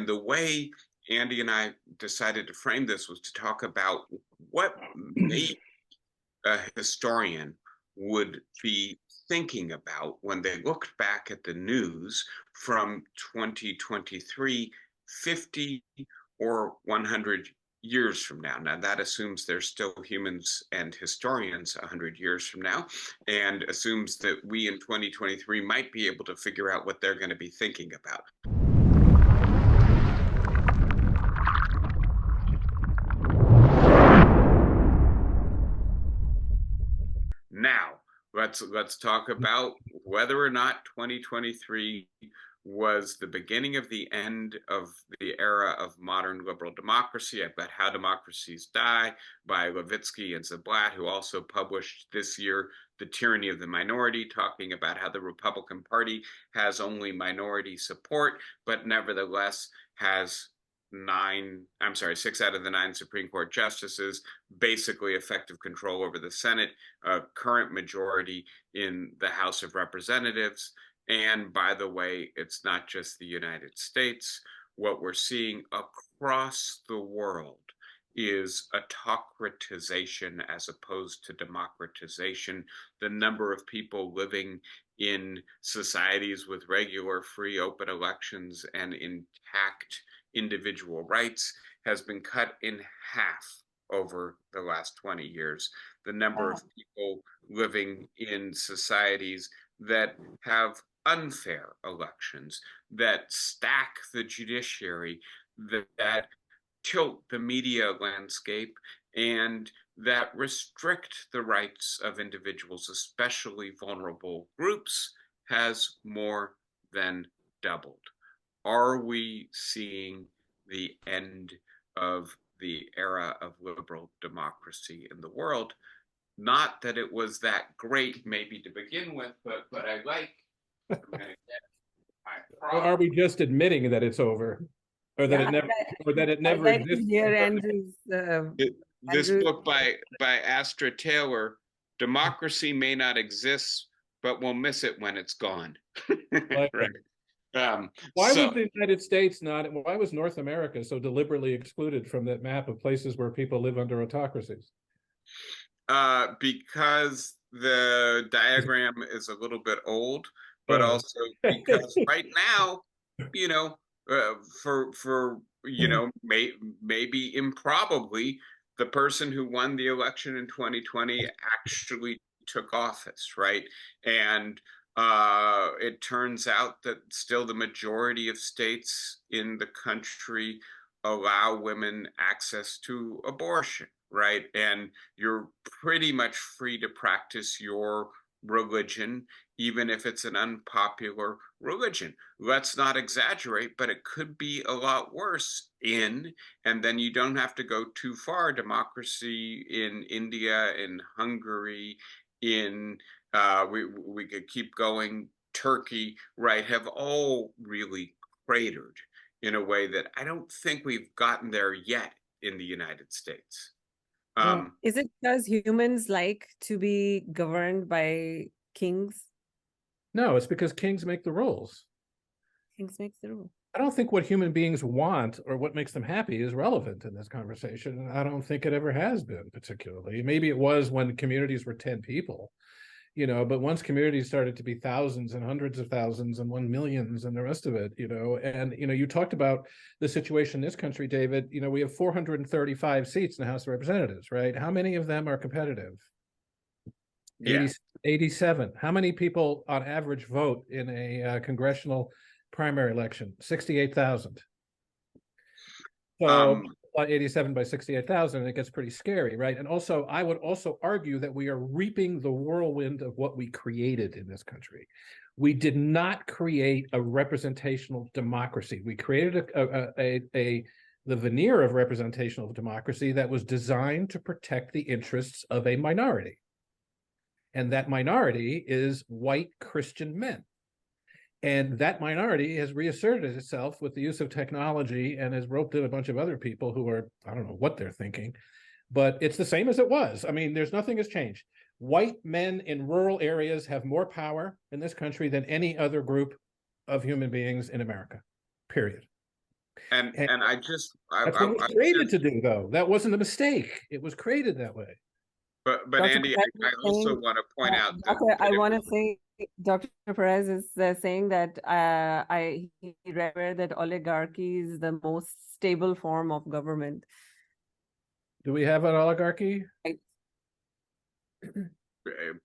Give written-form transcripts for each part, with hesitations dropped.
the way Andy and I decided to frame this was to talk about what maybe a historian would be thinking about when they looked back at the news from 2023, 50 or 100 years from now. Now, that assumes there's still humans and historians 100 years from now, and assumes that we in 2023 might be able to figure out what they're going to be thinking about. Now, let's talk about whether or not 2023 was the beginning of the end of the era of modern liberal democracy. I've got How Democracies Die by Levitsky and Zablat, who also published this year The Tyranny of the Minority, talking about how the Republican Party has only minority support, but nevertheless has 6 out of the 9 Supreme Court justices, basically effective control over the Senate, a current majority in the House of Representatives. And by the way, it's not just the United States. What we're seeing across the world is autocratization as opposed to democratization. The number of people living in societies with regular, free, open elections and intact individual rights has been cut in half over the last 20 years. The number of people living in societies that have unfair elections, that stack the judiciary, that tilt the media landscape, and that restrict the rights of individuals, especially vulnerable groups, has more than doubled. Are we seeing the end of the era of liberal democracy in the world? Not that it was that great maybe to begin with, but I like. Or are we just admitting that it's over, or that it never like existed? This book by Astra Taylor, Democracy May Not Exist, but we'll miss it when it's gone. Right. Why was the United States why was North America so deliberately excluded from that map of places where people live under autocracies? Because the diagram is a little bit old, but also because right now, maybe improbably, the person who won the election in 2020 actually took office, right? And it turns out that still the majority of states in the country allow women access to abortion, right? And you're pretty much free to practice your religion, even if it's an unpopular religion. Let's not exaggerate, but it could be a lot worse and then you don't have to go too far. Democracy in India, in Hungary, we could keep going, Turkey, right, have all really cratered in a way that I don't think we've gotten there yet in the United States. Is it because humans like to be governed by kings? No, it's because kings make the rules. Kings make the rules. I don't think what human beings want or what makes them happy is relevant in this conversation. I don't think it ever has been particularly. Maybe it was when communities were 10 people, but once communities started to be thousands and hundreds of thousands and 1 millions and the rest of it, and, you talked about the situation in this country, David, we have 435 seats in the House of Representatives, right? How many of them are competitive? Yeah. 87. How many people on average vote in a congressional primary election? 68,000. So 87 by 68,000, it gets pretty scary, right? And also, I would also argue that we are reaping the whirlwind of what we created in this country. We did not create a representational democracy. We created the veneer of representational democracy that was designed to protect the interests of a minority. And that minority is white Christian men. And that minority has reasserted itself with the use of technology and has roped in a bunch of other people who are, I don't know what they're thinking, but it's the same as it was. I mean, nothing has changed. White men in rural areas have more power in this country than any other group of human beings in America, period. And I just That's what it was I created just to do, though. That wasn't a mistake. It was created that way. but Dr. Andy, Perez I is also saying, want to point out that, Doctor, that I it want to was say, Dr. Perez is saying that he read that oligarchy is the most stable form of government. Do we have an oligarchy?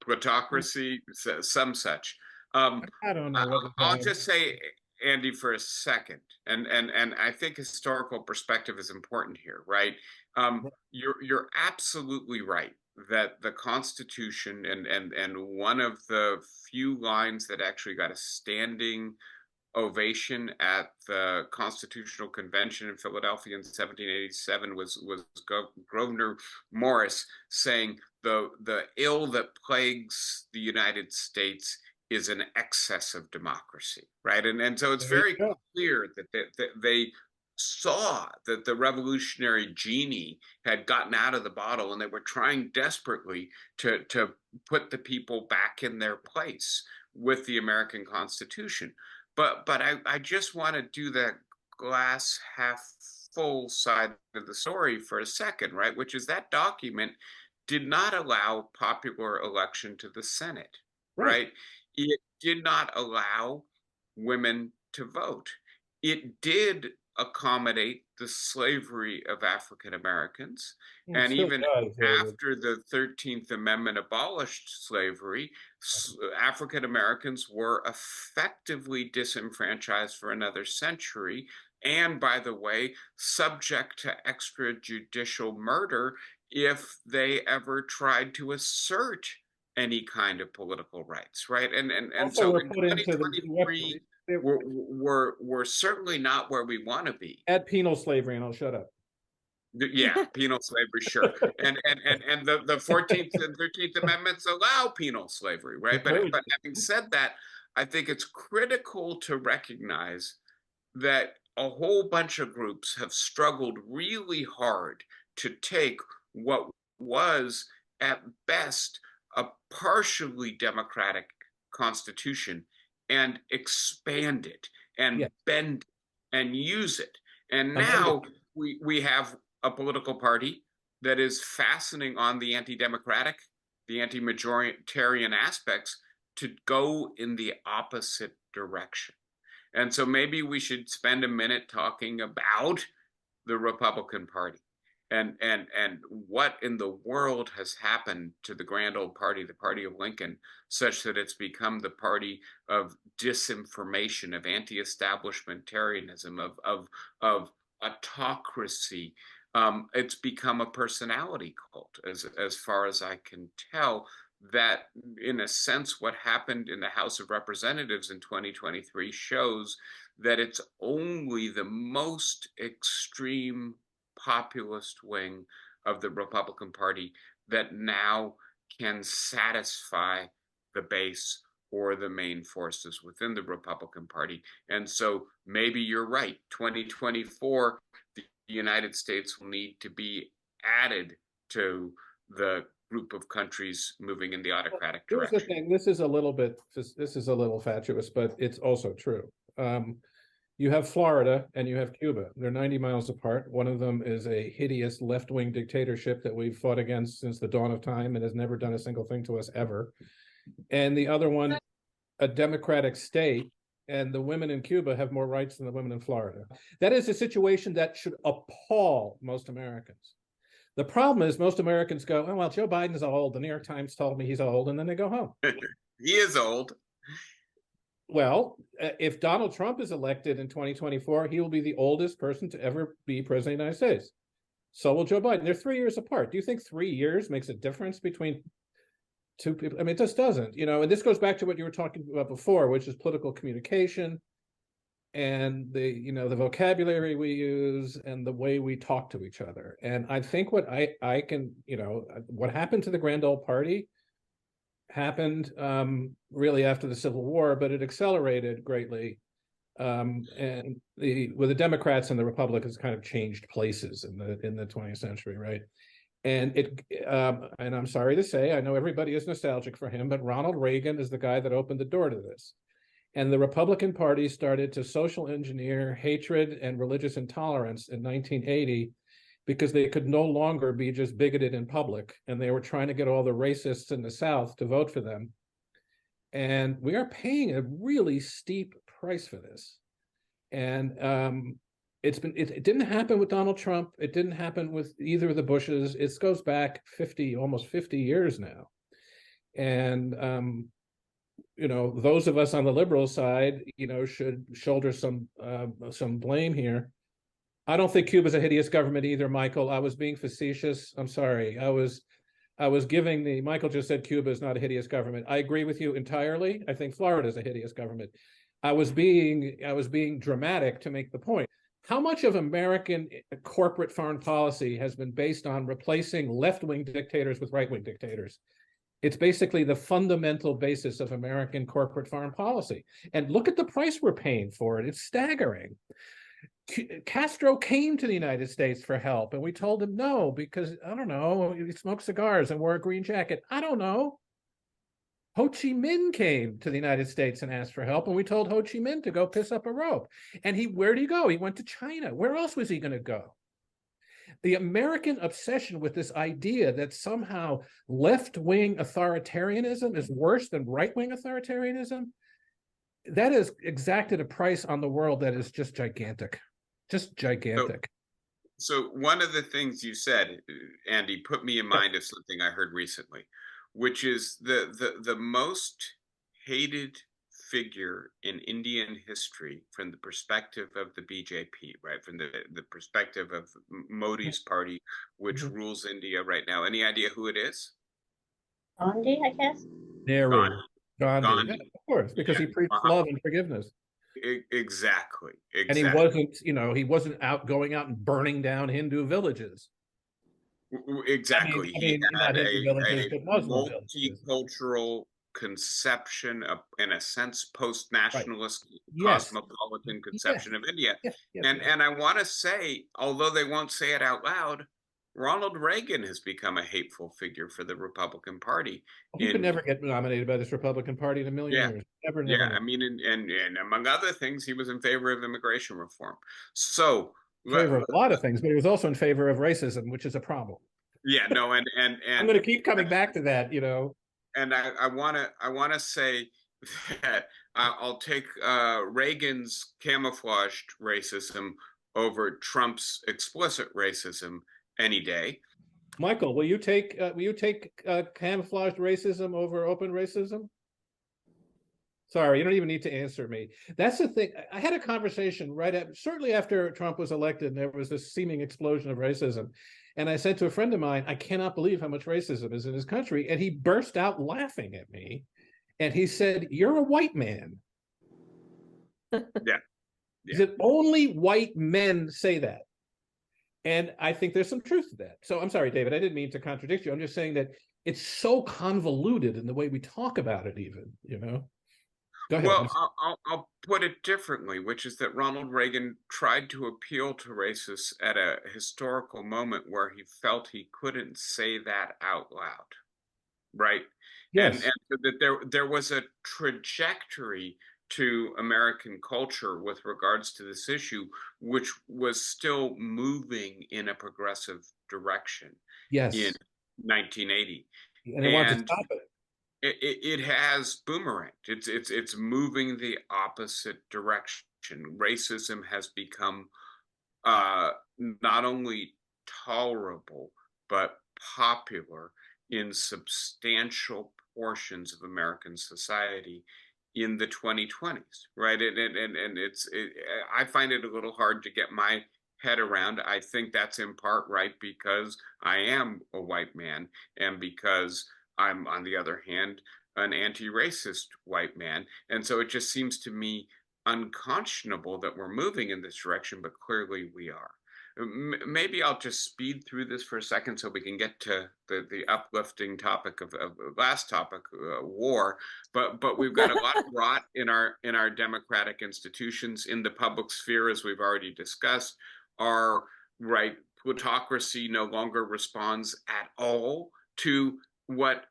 plutocracy, some such. I don't know what I'll just say, Andy, for a second, and I think historical perspective is important here, right? You're absolutely right that the Constitution and one of the few lines that actually got a standing ovation at the Constitutional Convention in Philadelphia in 1787 was Gouverneur Morris saying the ill that plagues the United States is an excess of democracy, right? And so it's very clear that they saw that the revolutionary genie had gotten out of the bottle, and they were trying desperately to put the people back in their place with the American Constitution. But I just want to do that glass half full side of the story for a second, right? Which is that document did not allow popular election to the Senate, right? It did not allow women to vote. It did accommodate the slavery of African Americans. And even after the 13th Amendment abolished slavery, African Americans were effectively disenfranchised for another century. And by the way, subject to extrajudicial murder if they ever tried to assert any kind of political rights, right? And so in 2023, we're certainly not where we want to be. Add penal slavery, and I'll shut up. Yeah, penal slavery, sure. And the 14th and 13th Amendments allow penal slavery, right? But having said that, I think it's critical to recognize that a whole bunch of groups have struggled really hard to take what was at best a partially democratic constitution and expand it and bend it and use it. And now we have a political party that is fastening on the anti-democratic, the anti-majoritarian aspects to go in the opposite direction. And so maybe we should spend a minute talking about the Republican Party and what in the world has happened to the grand old party, the party of Lincoln, such that it's become the party of disinformation, of anti-establishmentarianism, of autocracy. It's become a personality cult, as far as I can tell. That, in a sense, what happened in the House of Representatives in 2023 shows that it's only the most extreme populist wing of the Republican Party that now can satisfy the base or the main forces within the Republican Party. And so maybe you're right. 2024, the United States will need to be added to the group of countries moving in the autocratic direction. Here's the thing. This is a little fatuous, but it's also true. You have Florida and you have Cuba. They're 90 miles apart. One of them is a hideous left-wing dictatorship that we've fought against since the dawn of time and has never done a single thing to us ever. And the other one, a democratic state, and the women in Cuba have more rights than the women in Florida. That is a situation that should appall most Americans. The problem is most Americans go, oh, well, Joe Biden's old. The New York Times told me he's old, and then they go home. He is old. Well, if Donald Trump is elected in 2024, he will be the oldest person to ever be president of the United States. So will Joe Biden. They're 3 years apart. Do you think 3 years makes a difference between two people? I mean, it just doesn't, and this goes back to what you were talking about before, which is political communication and the vocabulary we use and the way we talk to each other. And I think what what happened to the grand old party happened really after the Civil War, but it accelerated greatly. And with the Democrats and the Republicans kind of changed places in the 20th century, right? And and I'm sorry to say, I know everybody is nostalgic for him, but Ronald Reagan is the guy that opened the door to this. And the Republican Party started to social engineer hatred and religious intolerance in 1980 because they could no longer be just bigoted in public. And they were trying to get all the racists in the South to vote for them. And we are paying a really steep price for this. And it didn't happen with Donald Trump. It didn't happen with either of the Bushes. It goes back almost 50 years now. And those of us on the liberal side, should shoulder some blame here. I don't think Cuba's a hideous government either, Michael. I was being facetious. I'm sorry. I was giving Michael just said Cuba is not a hideous government. I agree with you entirely. I think Florida is a hideous government. I was being dramatic to make the point. How much of American corporate foreign policy has been based on replacing left-wing dictators with right-wing dictators? It's basically the fundamental basis of American corporate foreign policy. And look at the price we're paying for it. It's staggering. Castro came to the United States for help, and we told him no because, I don't know, he smoked cigars and wore a green jacket. I don't know. Ho Chi Minh came to the United States and asked for help, and we told Ho Chi Minh to go piss up a rope. And where'd he go? He went to China. Where else was he going to go? The American obsession with this idea that somehow left-wing authoritarianism is worse than right-wing authoritarianism, that has exacted a price on the world that is just gigantic. Just gigantic. So one of the things you said, Andy, put me in mind of something I heard recently, which is the most hated figure in Indian history from the perspective of the BJP, right? From the perspective of Modi's party, which rules India right now. Any idea who it is? Gandhi, I guess. Gandhi. Gandhi. Yeah, of course, because he preached love and forgiveness. Exactly. And he wasn't going out and burning down Hindu villages. Exactly. He had a multicultural conception of, in a sense, post-nationalist, cosmopolitan conception of India. And I want to say, although they won't say it out loud, Ronald Reagan has become a hateful figure for the Republican Party. He could never get nominated by this Republican Party in a million years. Never. I mean, and among other things, he was in favor of immigration reform. So in favor of a lot of things, but he was also in favor of racism, which is a problem. Yeah, no, and I'm going to keep coming back to that, And I want to say that I'll take Reagan's camouflaged racism over Trump's explicit racism any day. Michael, will you take camouflaged racism over open racism? Sorry, you don't even need to answer me. That's the thing. I had a conversation shortly after Trump was elected, and there was this seeming explosion of racism. And I said to a friend of mine, I cannot believe how much racism is in this country. And he burst out laughing at me. And he said, "You're a white man." Yeah. He said, only white men say that. And I think there's some truth to that. So I'm sorry, David, I didn't mean to contradict you. I'm just saying that it's so convoluted in the way we talk about it even, Go ahead. Well, I'll put it differently, which is that Ronald Reagan tried to appeal to racists at a historical moment where he felt he couldn't say that out loud, right? Yes. And so that there was a trajectory to American culture with regards to this issue, which was still moving in a progressive direction. Yes. In 1980. And they wanted to stop it. It has boomeranged. It's moving the opposite direction. Racism has become not only tolerable but popular in substantial portions of American society in the 2020s, right? And I find it a little hard to get my head around. I think that's in part right because I am a white man and because I'm, on the other hand, an anti-racist white man. And so it just seems to me unconscionable that we're moving in this direction, but clearly we are. Maybe I'll just speed through this for a second so we can get to the uplifting topic of last topic, war. But we've got a lot of rot in our democratic institutions, in the public sphere, as we've already discussed. Our plutocracy no longer responds at all to what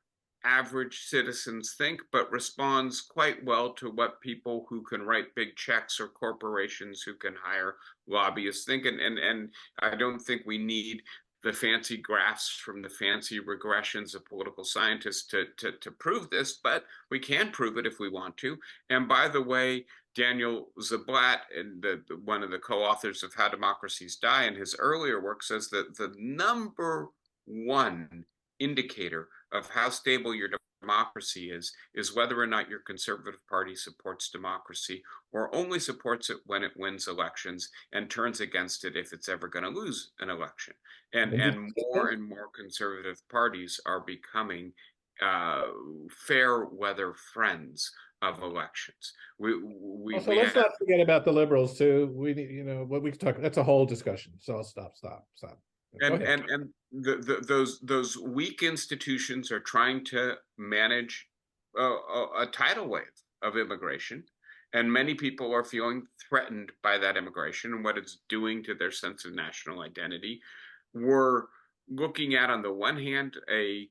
average citizens think, but responds quite well to what people who can write big checks or corporations who can hire lobbyists think. And I don't think we need the fancy graphs from the fancy regressions of political scientists to prove this, but we can prove it if we want to. And by the way, Daniel Ziblatt, and one of the co-authors of How Democracies Die, in his earlier work, says that the number one indicator of how stable your democracy is whether or not your conservative party supports democracy, or only supports it when it wins elections and turns against it if it's ever going to lose an election. And more conservative parties are becoming fair weather friends of elections. Let's not forget about the liberals too. We need, what we can talk. That's a whole discussion. So I'll stop. And those weak institutions are trying to manage a tidal wave of immigration, and many people are feeling threatened by that immigration and what it's doing to their sense of national identity. We're looking at, on the one hand, a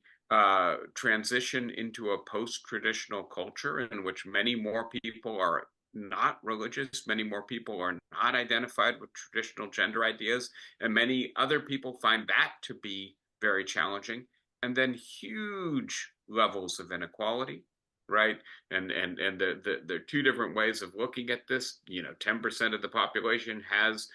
transition into a post-traditional culture in which many more people are not religious, many more people are not identified with traditional gender ideas, and many other people find that to be very challenging. And then huge levels of inequality, right? And there are two different ways of looking at this. 10% of the population has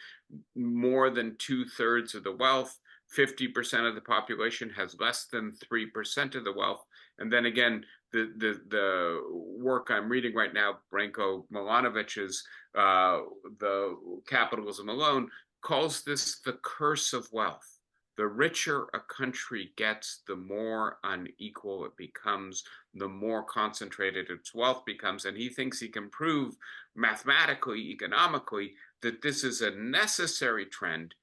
more than 2/3 of the wealth. 50% of the population has less than 3% of the wealth. And then again, the work I'm reading right now, Branko Milanovic's The Capitalism Alone, calls this the curse of wealth. The richer a country gets, the more unequal it becomes, the more concentrated its wealth becomes. And he thinks he can prove mathematically, economically, that this is a necessary trend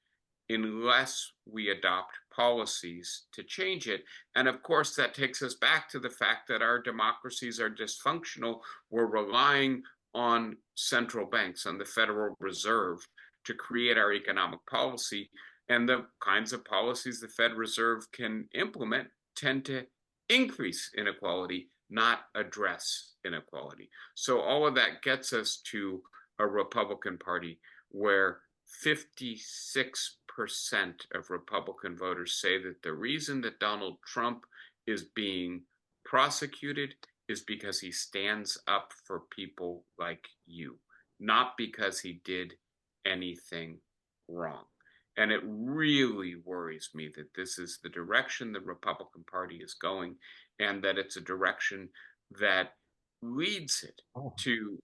unless we adopt policies to change it. And of course, that takes us back to the fact that our democracies are dysfunctional. We're relying on central banks, on the Federal Reserve, to create our economic policy. And the kinds of policies the Fed Reserve can implement tend to increase inequality, not address inequality. So all of that gets us to a Republican Party where 56% of Republican voters say that the reason that Donald Trump is being prosecuted is because he stands up for people like you, not because he did anything wrong. And it really worries me that this is the direction the Republican Party is going, and that it's a direction that leads it to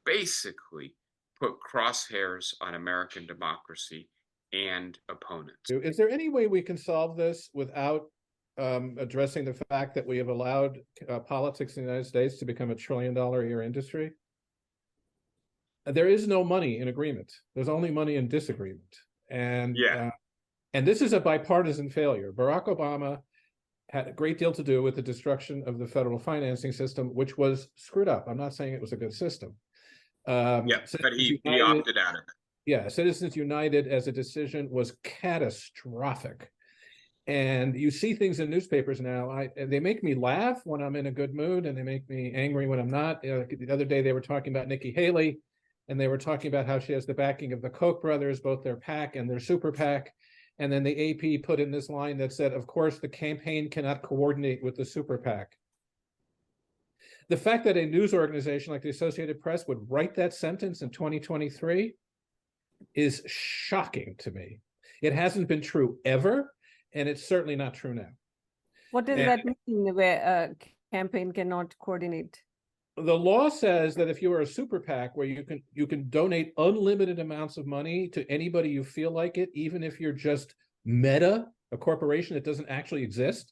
basically put crosshairs on American democracy and opponents. Is there any way we can solve this without addressing the fact that we have allowed politics in the United States to become $1 trillion a year industry? There is no money in agreement. There's only money in disagreement. And this is a bipartisan failure. Barack Obama had a great deal to do with the destruction of the federal financing system, which was screwed up. I'm not saying it was a good system. But he opted out of it. Yeah, Citizens United as a decision was catastrophic. And you see things in newspapers now. They make me laugh when I'm in a good mood, and they make me angry when I'm not. The other day they were talking about Nikki Haley, and they were talking about how she has the backing of the Koch brothers, both their PAC and their super PAC. And then the AP put in this line that said, of course, the campaign cannot coordinate with the super PAC. The fact that a news organization like the Associated Press would write that sentence in 2023 is shocking to me. It hasn't been true ever, and it's certainly not true now. What does that mean, where a campaign cannot coordinate? The law says that if you are a super PAC where you can donate unlimited amounts of money to anybody you feel like it, even if you're just Meta, a corporation that doesn't actually exist,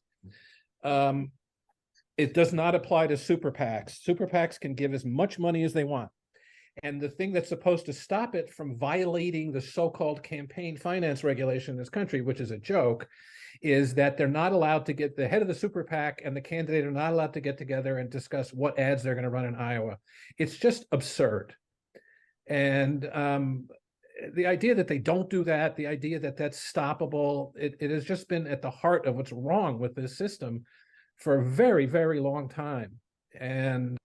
it does not apply to super PACs. Super PACs can give as much money as they want. And the thing that's supposed to stop it from violating the so-called campaign finance regulation in this country, which is a joke, is that they're not allowed to get, the head of the super PAC and the candidate are not allowed to get together and discuss what ads they're going to run in Iowa. It's just absurd. And the idea that they don't do that, the idea that that's stoppable, it has just been at the heart of what's wrong with this system for a very, very long time. And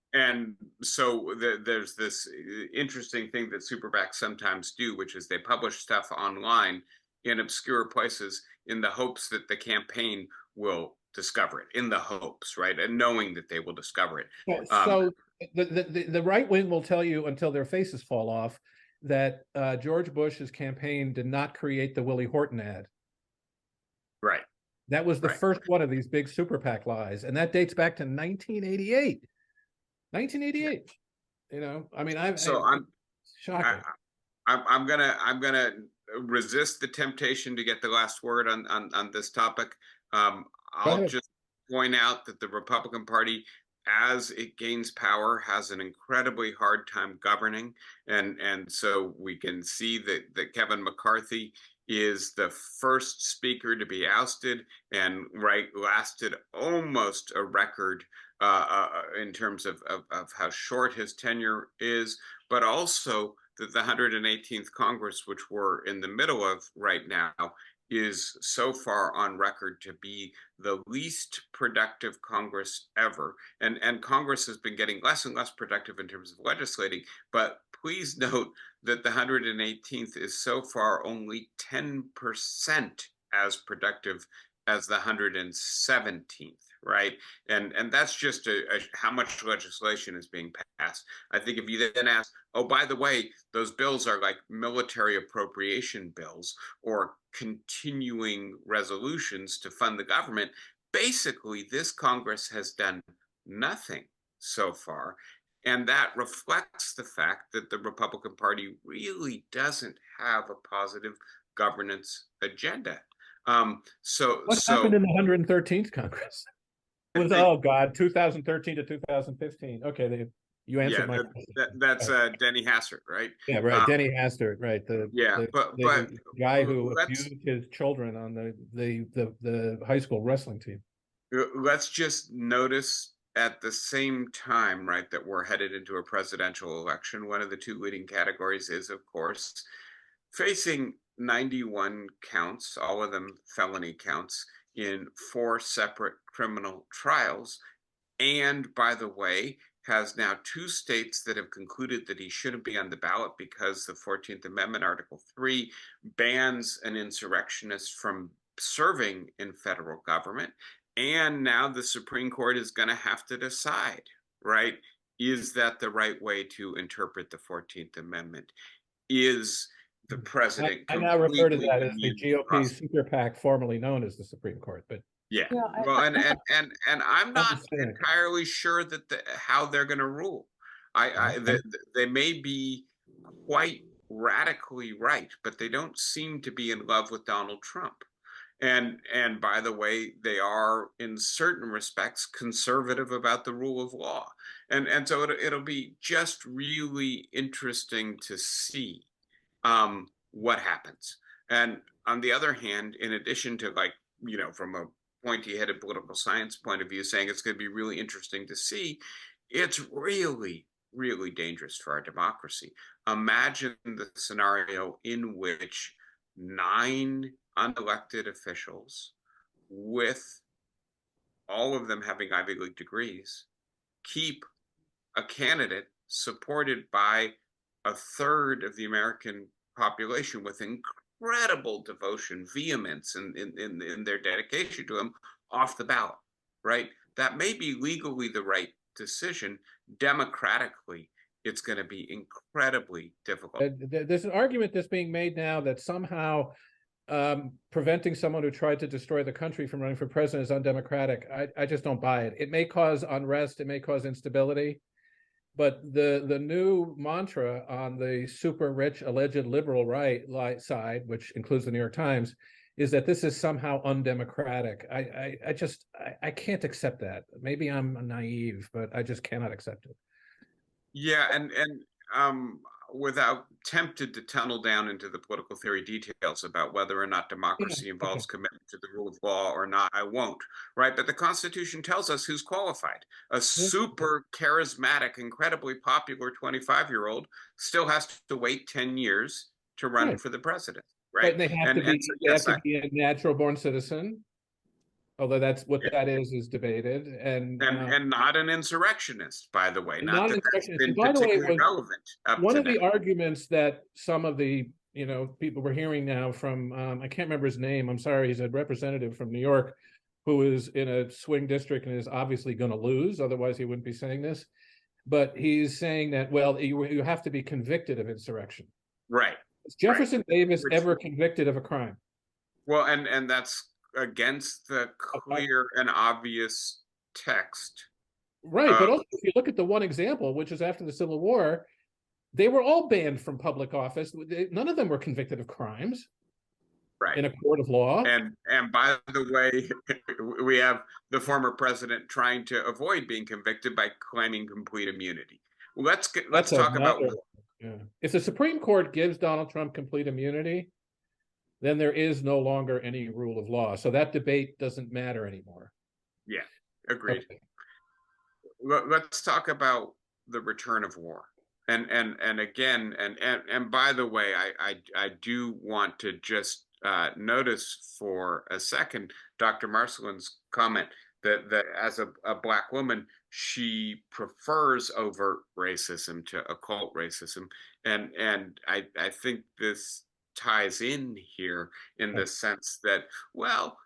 so there's this interesting thing that super PACs sometimes do, which is they publish stuff online in obscure places in the hopes that the campaign will discover it, in the hopes, right? And knowing that they will discover it. So the right wing will tell you until their faces fall off that George Bush's campaign did not create the Willie Horton ad. Right. That was the first one of these big super PAC lies, and that dates back to 1988. 1988. You know, I mean, I'm shocking. I'm gonna resist the temptation to get the last word on this topic. I'll just point out that the Republican Party, as it gains power, has an incredibly hard time governing, and so we can see that Kevin McCarthy is the first speaker to be ousted, and lasted almost a record in terms of how short his tenure is, but also that the 118th Congress, which we're in the middle of right now, is so far on record to be the least productive Congress ever. And Congress has been getting less and less productive in terms of legislating, but please note that the 118th is so far only 10% as productive as the 117th, right? And that's just how much legislation is being passed. I think if you then ask, oh, by the way, those bills are like military appropriation bills or continuing resolutions to fund the government, basically this Congress has done nothing so far. And that reflects the fact that the Republican Party really doesn't have a positive governance agenda. What happened in the 113th Congress? It was, oh God, 2013 to 2015. Okay, you answered my question. That's Denny Hastert, right? Yeah, right. Denny Hastert, right? The guy who abused his children on the high school wrestling team. Let's just notice at the same time, right, that we're headed into a presidential election. One of the two leading categories is, of course, facing 91 counts, all of them felony counts, in 4 separate criminal trials. And by the way, has now 2 states that have concluded that he shouldn't be on the ballot because the 14th Amendment, Article 3, bans an insurrectionist from serving in federal government. And now the Supreme Court is going to have to decide, right? Is that the right way to interpret the 14th Amendment? Is the president I now refer to that as the GOP super PAC, formerly known as the Supreme Court, but yeah, well, and I'm not entirely sure that how they're going to rule. They may be quite radically right, but they don't seem to be in love with Donald Trump. And by the way, they are in certain respects conservative about the rule of law. And so it'll be just really interesting to see what happens. And on the other hand, in addition to, like, you know, from a pointy-headed political science point of view, saying it's going to be really interesting to see, it's really, really dangerous for our democracy. Imagine the scenario in which 9 unelected officials, with all of them having Ivy League degrees, keep a candidate supported by a third of the American population with incredible devotion, vehemence in their dedication to him off the ballot, right? That may be legally the right decision. Democratically, it's going to be incredibly difficult. There's an argument that's being made now that somehow preventing someone who tried to destroy the country from running for president is undemocratic. I just don't buy it. It may cause unrest, it may cause instability, but the new mantra on the super rich alleged liberal right side, which includes the New York Times, is that this is somehow undemocratic. I can't accept that. Maybe I'm naive, but I just cannot accept it. Yeah, and without tempted to tunnel down into the political theory details about whether or not democracy involves commitment to the rule of law or not, I won't, right? But the Constitution tells us who's qualified. A super charismatic, incredibly popular 25-year-old still has to wait 10 years to run for the president, right? But they have to be a natural born citizen. although that's what that is debated, and not an insurrectionist, by the way. Not not that that's insurrectionist. been And by the way, it particularly was relevant up one to of the now. arguments that some of the people we're hearing now from I can't remember his name. I'm sorry, he's a representative from New York who is in a swing district and is obviously going to lose. Otherwise, he wouldn't be saying this. But he's saying that, well, you have to be convicted of insurrection. Right. Was Jefferson Davis Which, ever convicted of a crime? well, and that's against the clear and obvious text. Right. But also, if you look at the one example, which is after the Civil War, they were all banned from public office. None of them were convicted of crimes. Right. In a court of law. And by the way, we have the former president trying to avoid being convicted by claiming complete immunity. Let's talk about war. Yeah. If the Supreme Court gives Donald Trump complete immunity, then there is no longer any rule of law. So that debate doesn't matter anymore. Yeah, agreed. Okay. Let's talk about the return of war. And again, and by the way, I do want to just notice for a second Dr. Marcelin's comment that as a Black woman, she prefers overt racism to occult racism, and I think this ties in here in the sense that, well,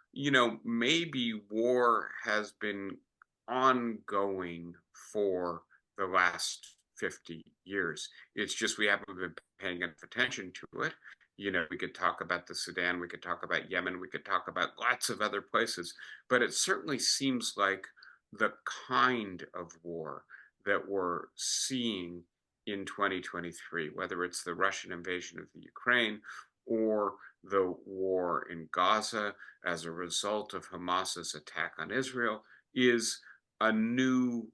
maybe war has been ongoing for the last 50 years. It's just we haven't been paying enough attention to it. We could talk about the Sudan, we could talk about Yemen, we could talk about lots of other places, but it certainly seems like the kind of war that we're seeing in 2023, whether it's the Russian invasion of the Ukraine or the war in Gaza as a result of Hamas's attack on Israel, is a new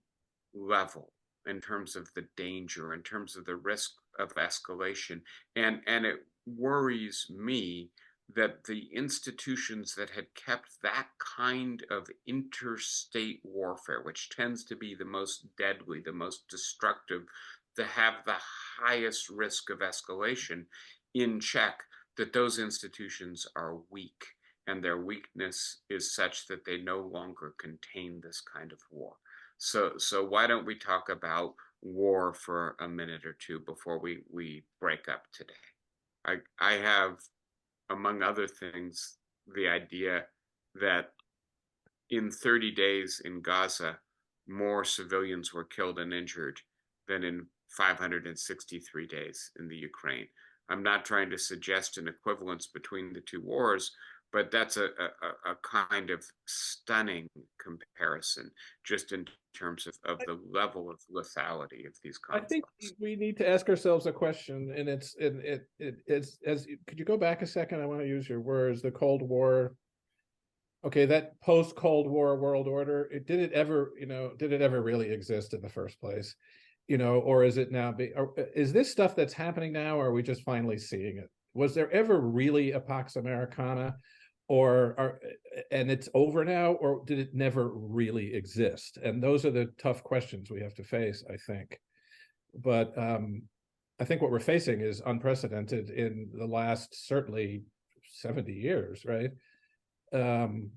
level in terms of the danger, in terms of the risk of escalation. And it worries me that the institutions that had kept that kind of interstate warfare, which tends to be the most deadly, the most destructive, to have the highest risk of escalation in check, that those institutions are weak, and their weakness is such that they no longer contain this kind of war. So why don't we talk about war for a minute or two before we break up today? I have, among other things, the idea that in 30 days in Gaza, more civilians were killed and injured than in 563 days in the Ukraine. I'm not trying to suggest an equivalence between the two wars, but that's a kind of stunning comparison, just in terms of the level of lethality of these conflicts. I think we need to ask ourselves a question, and it's could you go back a second? I want to use your words, the Cold War. Okay, that post-Cold War world order, did it ever really exist in the first place? Or is it now is this stuff that's happening now, or are we just finally seeing it? Was there ever really a Pax Americana, and it's over now, or did it never really exist? And those are the tough questions we have to face, I think. But I think what we're facing is unprecedented in the last certainly 70 years, right? And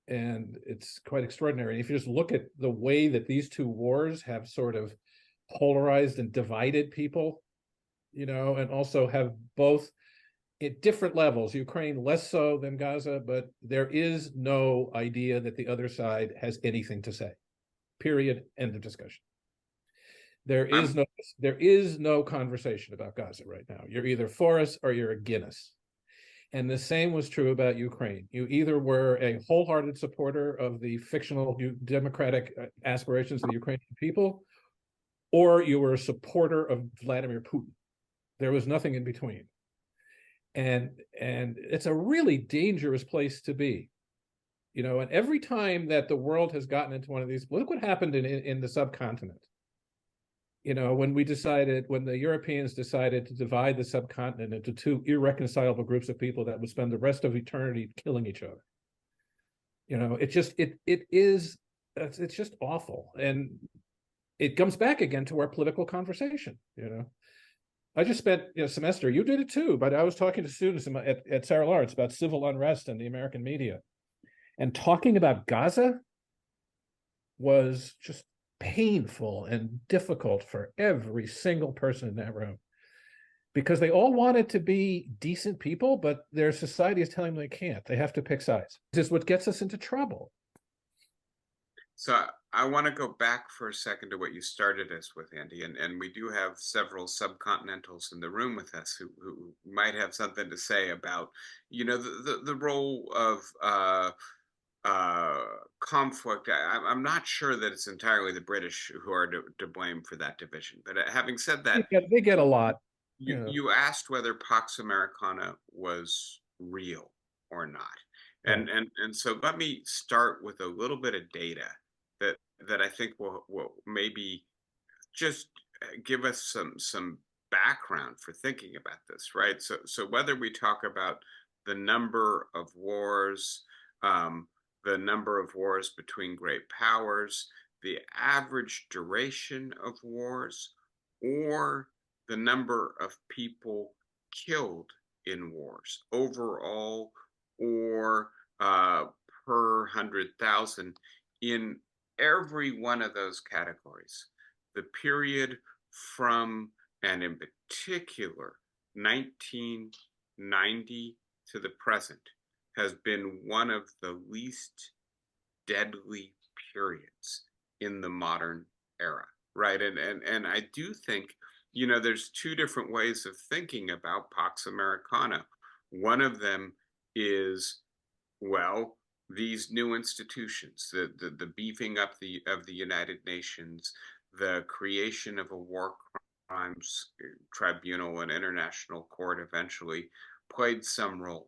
it's quite extraordinary. And if you just look at the way that these two wars have sort of polarized and divided people, and also have both at different levels, Ukraine less so than Gaza, but there is no idea that the other side has anything to say. Period. End of discussion. There is no conversation about Gaza right now. You're either for us or you're against us. And the same was true about Ukraine. You either were a wholehearted supporter of the fictional democratic aspirations of the Ukrainian people, or you were a supporter of Vladimir Putin. There was nothing in between. And it's a really dangerous place to be. And every time that the world has gotten into one of these, look what happened in the subcontinent. When the Europeans decided to divide the subcontinent into two irreconcilable groups of people that would spend the rest of eternity killing each other. It's just awful. And it comes back again to our political conversation. I just spent a semester, you did it too, but I was talking to students at Sarah Lawrence about civil unrest in the American media. And talking about Gaza was just painful and difficult for every single person in that room, because they all wanted to be decent people, but their society is telling them they can't. They have to pick sides. This is what gets us into trouble. So I want to go back for a second to what you started us with, Andy, and we do have several subcontinentals in the room with us who might have something to say about, the role of conflict. I'm not sure that it's entirely the British who are to blame for that division. But having said that, They get a lot. You asked whether Pax Americana was real or not. Right. And so let me start with a little bit of data that I think will maybe just give us some background for thinking about this, right? So whether we talk about the number of wars, the number of wars between great powers, the average duration of wars, or the number of people killed in wars overall, or per 100,000, in every one of those categories, the period from, and in particular, 1990 to the present, has been one of the least deadly periods in the modern era, right? And I do think, there's two different ways of thinking about Pax Americana. One of them is, well, these new institutions, the beefing up of the United Nations, the creation of a war crimes tribunal and international court eventually played some role.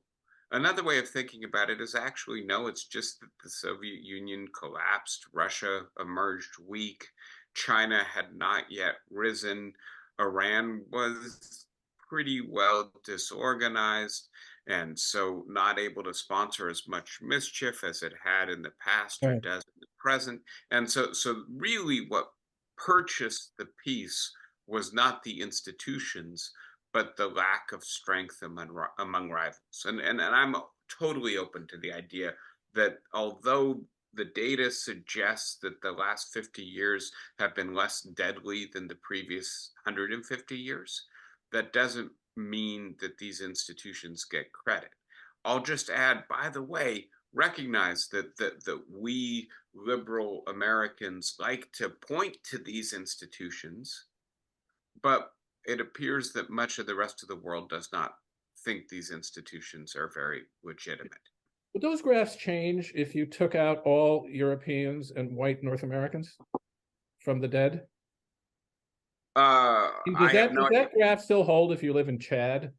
Another way of thinking about it is actually, no, it's just that the Soviet Union collapsed, Russia emerged weak, China had not yet risen, Iran was pretty well disorganized, and so not able to sponsor as much mischief as it had in the past or does in the present. And so really what purchased the peace was not the institutions, but the lack of strength among rivals. And I'm totally open to the idea that although the data suggests that the last 50 years have been less deadly than the previous 150 years, that doesn't mean that these institutions get credit. I'll just add, by the way, recognize that we liberal Americans like to point to these institutions, but it appears that much of the rest of the world does not think these institutions are very legitimate. Would those graphs change if you took out all Europeans and white North Americans from the dead? Does that graph still hold if you live in Chad?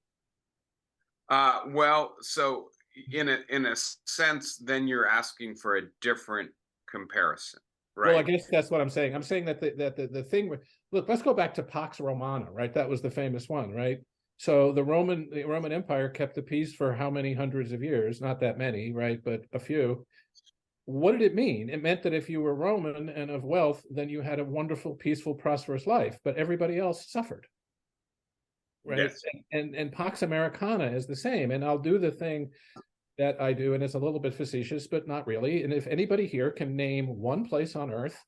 Well, so in a sense, then you're asking for a different comparison, right? Well, I guess that's what I'm saying. I'm saying that the thing. Look, let's go back to Pax Romana, right? That was the famous one, right? So the Roman Empire kept the peace for how many hundreds of years? Not that many, right? But a few. What did it mean? It meant that if you were Roman and of wealth, then you had a wonderful, peaceful, prosperous life, but everybody else suffered. Right. Yes. And Pax Americana is the same. And I'll do the thing that I do, and it's a little bit facetious, but not really. And if anybody here can name one place on earth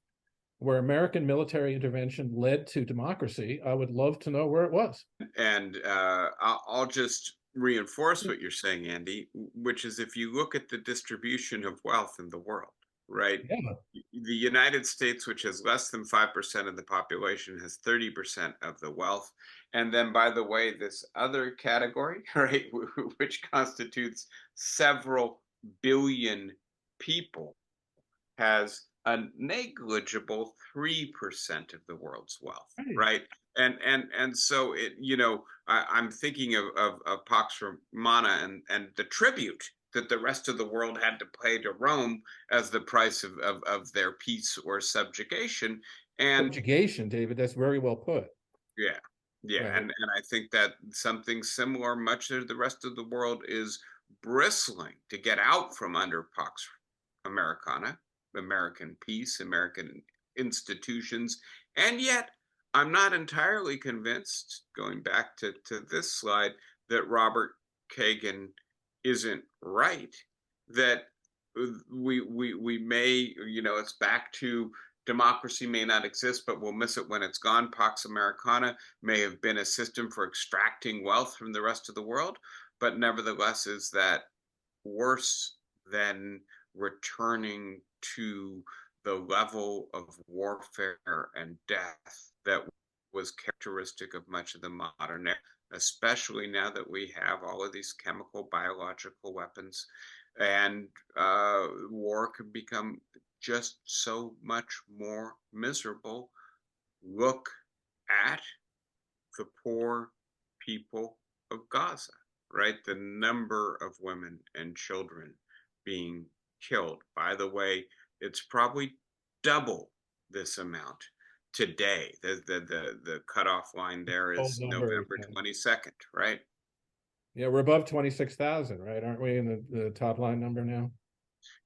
where American military intervention led to democracy, I would love to know where it was. And I'll just reinforce what you're saying, Andy, which is if you look at the distribution of wealth in the world, right? Yeah. The United States, which has less than 5% of the population, has 30% of the wealth. And then, by the way, this other category, right, which constitutes several billion people, has a negligible 3% of the world's wealth, right? And so it, I'm thinking of Pax Romana and the tribute that the rest of the world had to pay to Rome as the price of their peace or subjugation. And subjugation, David, that's very well put. Yeah. Right. And I think that something similar, much of the rest of the world is bristling to get out from under Pax Americana, American peace, American institutions. And yet, I'm not entirely convinced, going back to this slide, that Robert Kagan isn't right, that we may, it's back to democracy may not exist, but we'll miss it when it's gone. Pax Americana may have been a system for extracting wealth from the rest of the world, but nevertheless, is that worse than returning to the level of warfare and death that was characteristic of much of the modern era, especially now that we have all of these chemical, biological weapons, and war can become just so much more miserable. Look at the poor people of Gaza, right? The number of women and children being killed. By the way, it's probably double this amount today. The cutoff line there is November 22nd, right? Yeah, we're above 26,000, right? Aren't we in the top line number now?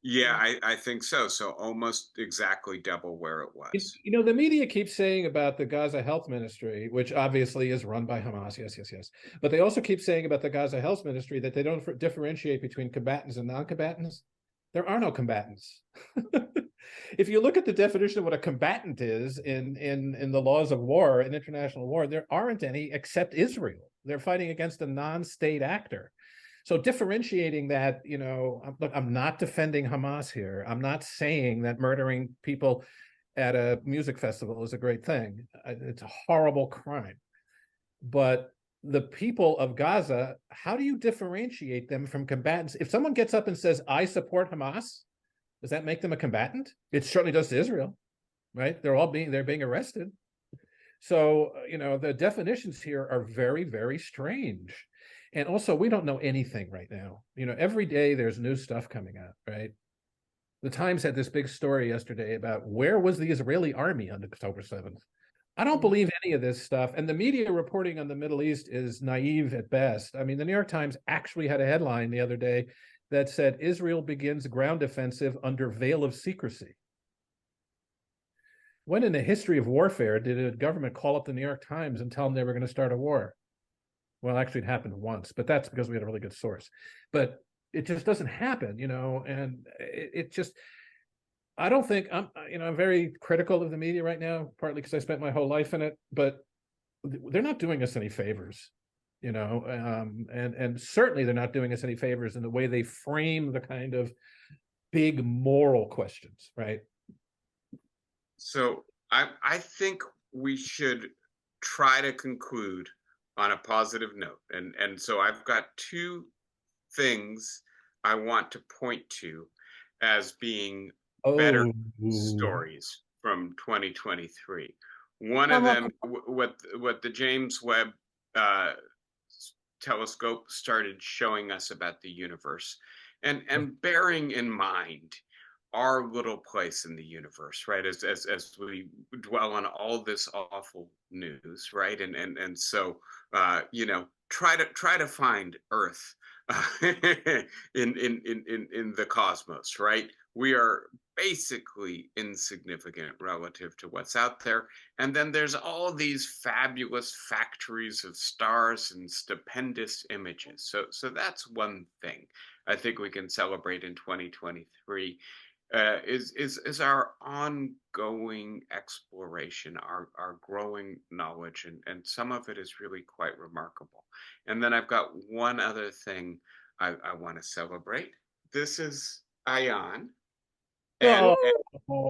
Yeah, I think so. So almost exactly double where it was. The media keeps saying about the Gaza Health Ministry, which obviously is run by Hamas. Yes. But they also keep saying about the Gaza Health Ministry that they don't differentiate between combatants and non-combatants. There are no combatants. If you look at the definition of what a combatant is in the laws of war, in international war, there aren't any except Israel. They're fighting against a non-state actor. So differentiating that, look, I'm not defending Hamas here. I'm not saying that murdering people at a music festival is a great thing. It's a horrible crime. But the people of Gaza, how do you differentiate them from combatants? If someone gets up and says, I support Hamas, does that make them a combatant? It certainly does to Israel, right? They're being arrested. So, the definitions here are very, very strange. And also, we don't know anything right now. Every day there's new stuff coming out, right? The Times had this big story yesterday about where was the Israeli army on October 7th. I don't believe any of this stuff. And the media reporting on the Middle East is naive at best. I mean, the New York Times actually had a headline the other day that said, Israel begins ground offensive under veil of secrecy. When in the history of warfare did a government call up the New York Times and tell them they were going to start a war? Well, actually, it happened once, but that's because we had a really good source. But it just doesn't happen, and it just, I don't think, I'm very critical of the media right now, partly because I spent my whole life in it, but they're not doing us any favors, and certainly they're not doing us any favors in the way they frame the kind of big moral questions, right? So I think we should try to conclude on a positive note. And so I've got two things I want to point to as being better stories from 2023. One of them, what the James Webb telescope started showing us about the universe, and bearing in mind our little place in the universe, right? As we dwell on all this awful news, right? And so try to find Earth in the cosmos, right? We are basically insignificant relative to what's out there. And then there's all these fabulous factories of stars and stupendous images. So that's one thing I think we can celebrate in 2023. Is our ongoing exploration, our growing knowledge, and some of it is really quite remarkable. And then I've got one other thing I want to celebrate. This is Ion, and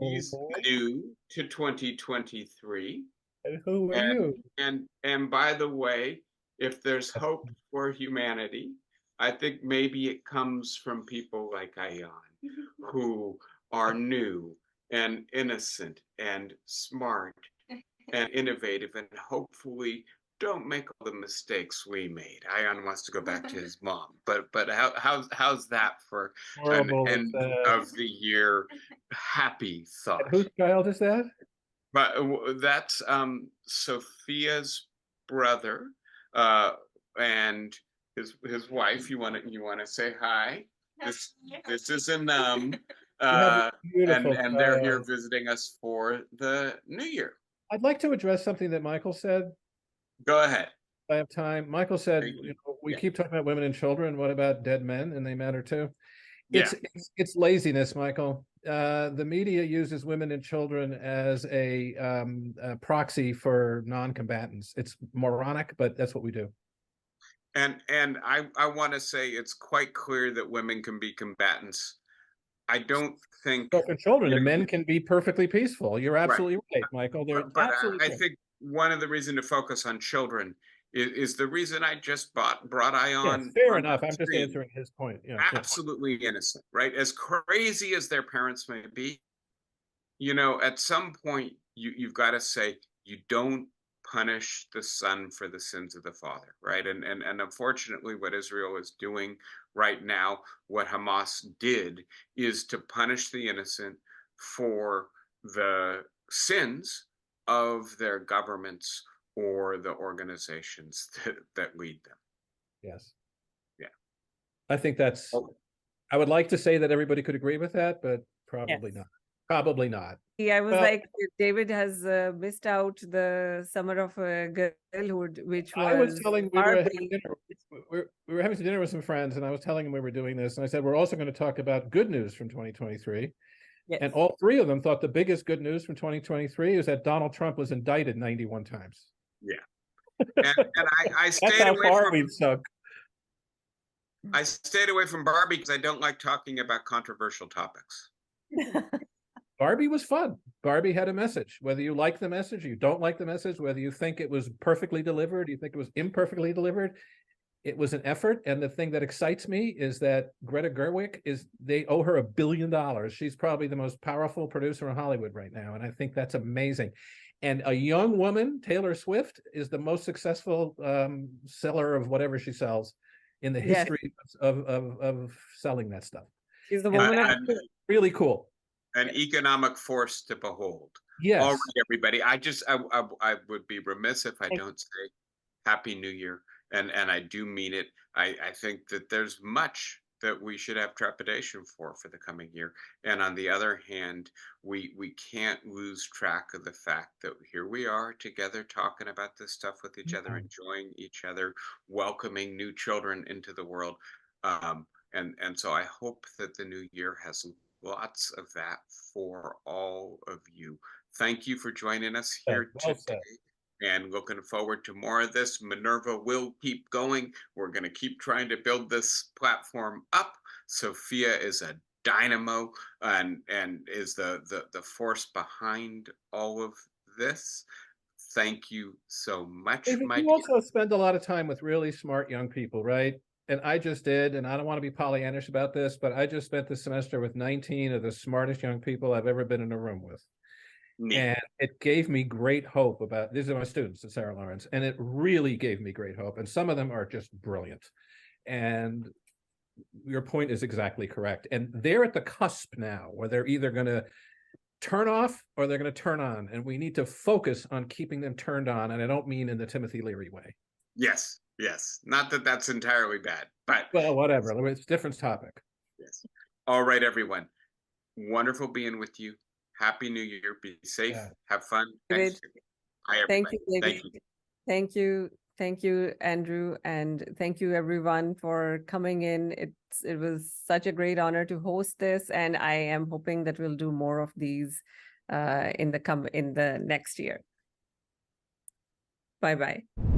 he's new to 2023. And who are you? And by the way, if there's hope for humanity, I think maybe it comes from people like Ion, who are new and innocent and smart and innovative, and hopefully don't make all the mistakes we made. Ion wants to go back to his mom, but how's that for an end of the year happy thought? And whose child is that? But that's Sophia's brother, and his wife. You want to say hi? This is and they're here visiting us for the new year. I'd like to address something that Michael said. Go ahead. I have time. Michael said, we keep talking about women and children. What about dead men? And they matter too. It's laziness, Michael. The media uses women and children as a proxy for non-combatants. It's moronic, but that's what we do. And I want to say it's quite clear that women can be combatants. I don't think So can children, and men can be perfectly peaceful. You're absolutely right, Michael. They're but absolutely I think one of the reasons to focus on children is the reason I just brought Ion. Yes, fair enough. I'm just answering his point. Yeah, absolutely innocent, right? As crazy as their parents may be, you know, at some point you've got to say you don't punish the son for the sins of the father, right? And unfortunately, what Israel is doing right now, what Hamas did, is to punish the innocent for the sins of their governments or the organizations that lead them. Yes. Yeah. I think that's. Okay. I would like to say that everybody could agree with that, but probably not. Probably not. Yeah, I was like, David has missed out the Summer of Girlhood, which was. I was telling we were having some dinner with some friends, and I was telling them we were doing this, and I said we're also going to talk about good news from 2023. Yes. And all three of them thought the biggest good news from 2023 is that Donald Trump was indicted 91 times. Yeah, and I stayed That's how away far from. We've sunk. I stayed away from Barbie because I don't like talking about controversial topics. Barbie was fun. Barbie had a message. Whether you like the message, or you don't like the message, whether you think it was perfectly delivered, you think it was imperfectly delivered, it was an effort. And the thing that excites me is that Greta Gerwig they owe her $1 billion. She's probably the most powerful producer in Hollywood right now. And I think that's amazing. And a young woman, Taylor Swift, is the most successful seller of whatever she sells in the history of selling that stuff. She's the woman. Really cool. An economic force to behold. Yes. All right, everybody. I would be remiss if I don't say Happy New Year. And I do mean it. I think that there's much that we should have trepidation for the coming year. And on the other hand, we can't lose track of the fact that here we are together talking about this stuff with each other, enjoying each other, welcoming new children into the world. And so I hope that the new year has lots of that for all of you. Thank you for joining us here today. And looking forward to more of this. Minerva will keep going. We're going to keep trying to build this platform up. Sophia is a dynamo and is the force behind all of this. Thank you so much, Mike. You also spend a lot of time with really smart young people, right? And I just did, and I don't want to be Pollyannish about this, but I just spent this semester with 19 of the smartest young people I've ever been in a room with. And it gave me great hope about, these are my students at Sarah Lawrence, and it really gave me great hope. And some of them are just brilliant. And your point is exactly correct. And they're at the cusp now where they're either going to turn off or they're going to turn on. And we need to focus on keeping them turned on. And I don't mean in the Timothy Leary way. Yes. Not that that's entirely bad, but. Well, whatever. It's a different topic. Yes. All right, everyone. Wonderful being with you. Happy New Year. Be safe. Yeah. Have fun. David, Hi, thank you, David. Thank you. Thank you, Andrew. And thank you, everyone, for coming in. It was such a great honor to host this. And I am hoping that we'll do more of these in the next year. Bye-bye.